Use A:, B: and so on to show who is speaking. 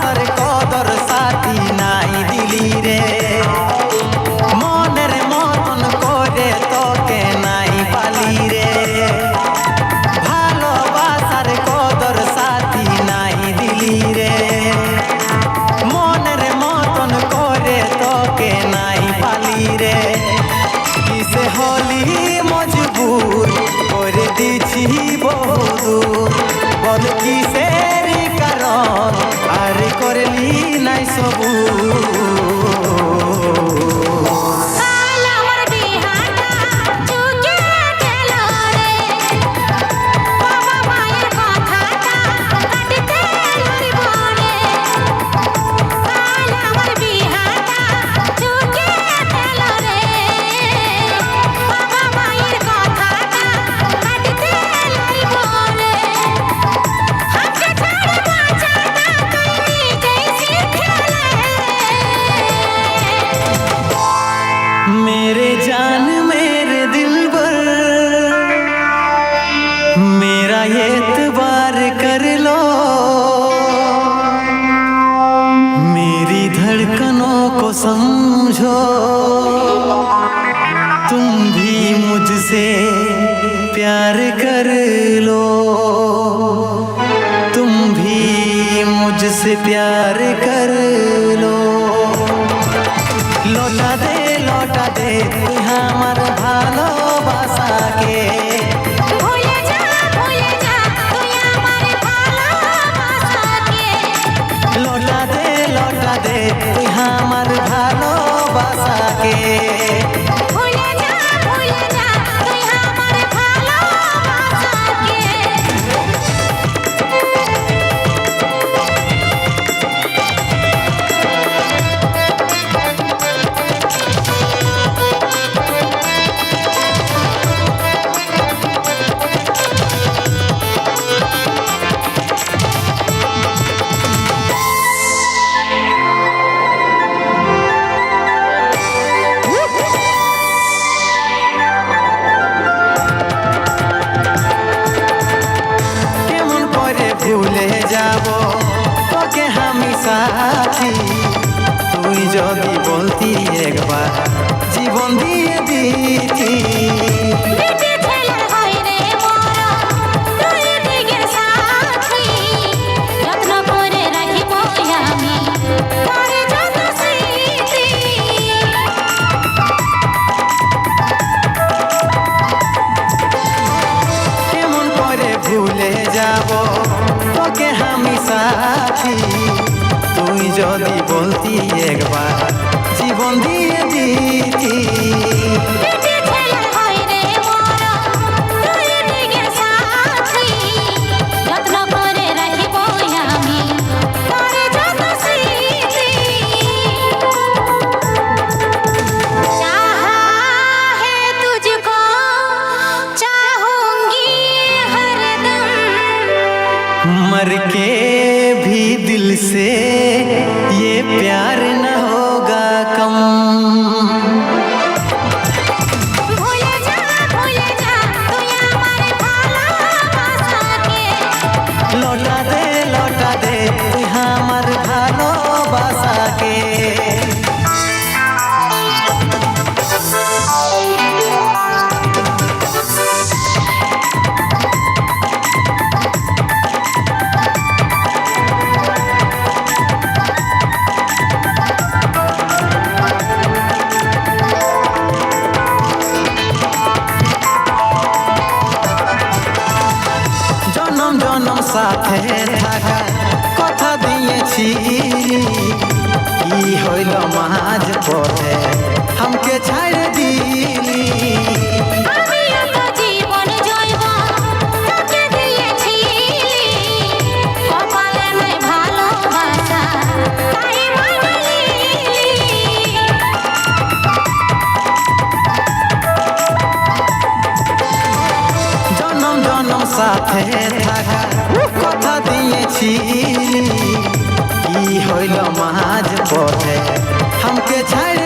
A: ভালোবাসার কদর সাথী নাই দিলি রে, মনের মতন করে তোকে নাই পালি রে। ভালোবাসার কদর সাথী নাই দিলি রে, মনের মতন করে তোকে নাই পালি রে। কিসে হলি মজবুর করে দিছি বহুদূর, বল কিসের কারণ আর করলি নাই সবুর। मेरे जान मेरे दिलबर मेरा एतबार कर लो, मेरी धड़कनों को समझो, तुम भी मुझसे प्यार कर लो, तुम भी मुझसे प्यार कर लो। लौटा दे তুই আমার ভালোবাসাকে,
B: ভুলে যা তুই আমার ভালোবাসাকে।
A: লৌটা দে তুই আমার ভালোবাসাকে।
B: ভুলে যা তুই আমার ভালোবাসাকে।
A: ভুলে যাব তোকে আমি সাথী, তুই যদি বলতি একবার জীবন দিয়ে দিতি। কেমন করে ভুলে যাব তোকে আমি সাথী, তুই যদি বলতি একবার জীবন দিয়ে দিতি। मर के भी दिल से ये प्यार न होगा कम।
B: भूले जा তুই আমার ভালোবাসাকে।
A: लौटा दे তুই আমার ভালোবাসাকে। জনম সাথে থাকা কথা দিয়েছি, কি হইল মাঝ পথে हमके ছাড় দিলি।
B: জীবন জৈবন তোকে দিয়েছি, কপালে নাই ভালোবাসা তাই মানলি।
A: জনম সাথে থাকা কথা দিয়েছি, কি হইল মাঝ পথে हमके ছাড়